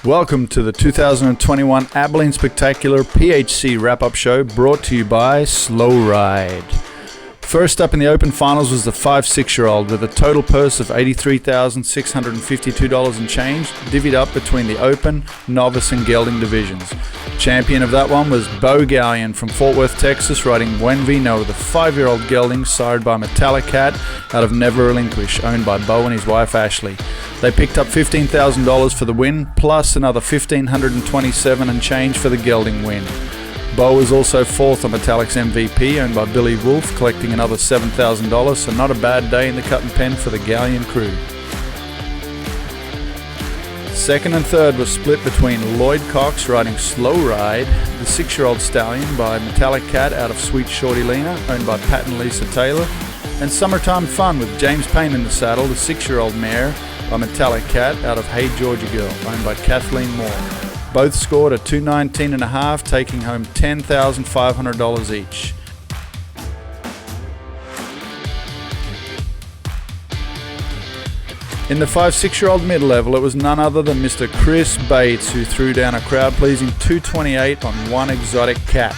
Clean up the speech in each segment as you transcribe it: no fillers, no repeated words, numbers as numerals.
Welcome to the 2021 Abilene Spectacular PHC Wrap Up Show, brought to you by Slooow Ride. First up in the open finals was the 5-6-year-old with a total purse of $83,652 and change, divvied up between the open, novice and gelding divisions. Champion of that one was Bo Gallion from Fort Worth, Texas, riding Buen Vino with a 5-year-old gelding sired by Metallic Cat out of Never Relinquish, owned by Bo and his wife Ashley. They picked up $15,000 for the win, plus another $1,527 and change for the gelding win. Bo was also fourth on Metallic's MVP, owned by Billy Wolf, collecting another $7,000, so not a bad day in the cut and pen for the Gallion crew. Second and third was split between Lloyd Cox riding Slooow Ride, the 6-year-old stallion by Metallic Cat out of Sweet Shorty Lena, owned by Pat and Lisa Taylor, and Summertime Fun with James Payne in the saddle, the 6-year-old mare by Metallic Cat out of Hey Georgia Girl, owned by Kathleen Moore. Both scored a 219.5, taking home $10,500 each. In the 5-6-year-old mid-level, it was none other than Mr. Chris Bates who threw down a crowd-pleasing 228 on One Exotic Cat,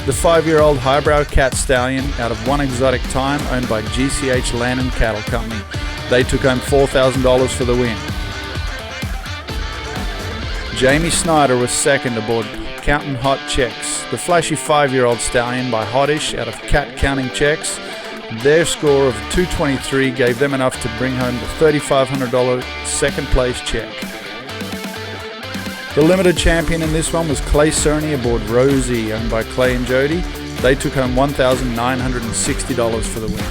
the 5-year-old highbrow cat stallion out of One Exotic Time, owned by GCH Land & Cattle Company. They took home $4,000 for the win. Jamie Snyder was second aboard Counting Hot Checks, the flashy 5-year-old stallion by Hottish out of Cat Counting Checks. Their score of 223 gave them enough to bring home the $3,500 second place check. The limited champion in this one was Clay Cerny aboard Rosie, owned by Clay and Jody. They took home $1,960 for the win.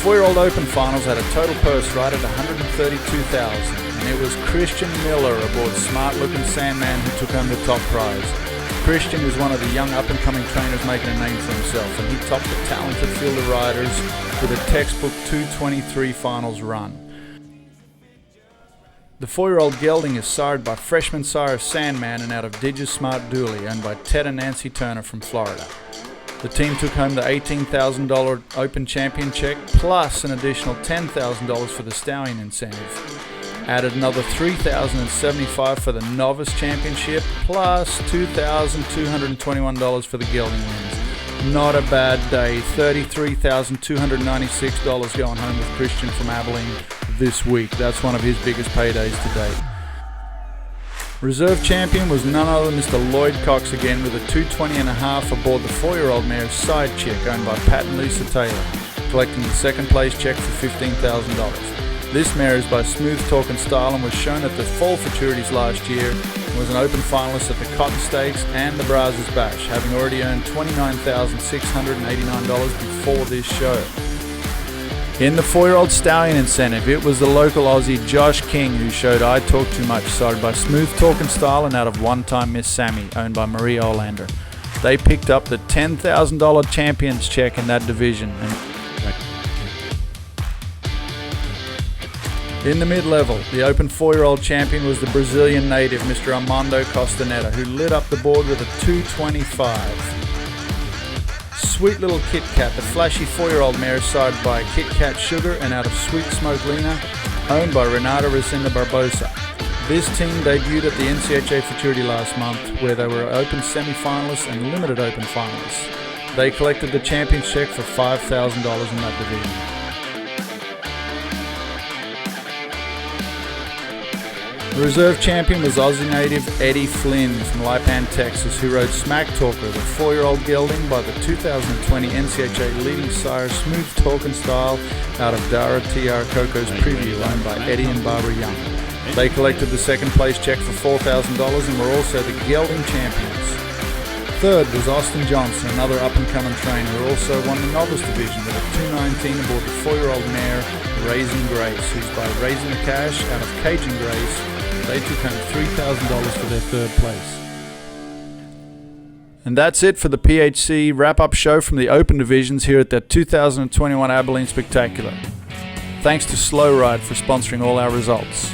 The 4-year-old open finals had a total purse right at $132,000, and it was Christian Miller aboard Smart Looking Sandman who took home the top prize. Christian is one of the young up-and-coming trainers making a name for himself, and he topped the talented field of riders with a textbook 223 finals run. The 4-year-old gelding is sired by freshman sire Sandman and out of Digis Smart Dooley, owned by Ted and Nancy Turner from Florida. The team took home the $18,000 Open Champion check, plus an additional $10,000 for the Stallion incentive. Added another $3,075 for the Novice Championship, plus $2,221 for the gelding wins. Not a bad day. $33,296 going home with Christian from Abilene this week. That's one of his biggest paydays to date. Reserve champion was none other than Mr. Lloyd Cox again with a 220.5 aboard the 4-year-old mare's Side Chick, owned by Pat and Lisa Taylor, collecting the second place check for $15,000. This mare is by Smooth Talk and Style and was shown at the Fall Futurities last year and was an open finalist at the Cotton Stakes and the Brazos Bash, having already earned $29,689 before this show. In the 4-year-old stallion incentive, it was the local Aussie Josh King who showed I Talk Too Much, sired by Smooth Talk and Style and out of One Time Miss Sammy, owned by Maria Olander. They picked up the $10,000 champions check in that division. In the mid-level, the open 4-year-old champion was the Brazilian native Mr. Armando Costaneta, who lit up the board with a 225. Sweet Little Kit Kat, the flashy 4-year-old mare sired by Kit Kat Sugar and out of Sweet Smoke Lena, owned by Renata Resenda Barbosa. This team debuted at the NCHA Futurity last month, where they were open semi-finalists and limited open finalists. They collected the champions check for $5,000 in that division. The reserve champion was Aussie native Eddie Flynn from Lipan, Texas, who rode Smack Talker, the 4-year-old gelding by the 2020 NCHA leading sire Smooth Talk and Style out of Dara TR Coco's Preview, owned by Eddie and Barbara Young. They collected the second place check for $4,000 and were also the gelding champions. Third was Austin Johnson, another up-and-coming trainer who also won the novice division with a 219 aboard the 4-year-old mare Raising Grace, who's by Raising the Cash out of Cajun Grace. They took home $3,000 for their third place. And that's it for the PHC Wrap-Up Show from the Open Divisions here at the 2021 Abilene Spectacular. Thanks to Slooow Ride for sponsoring all our results.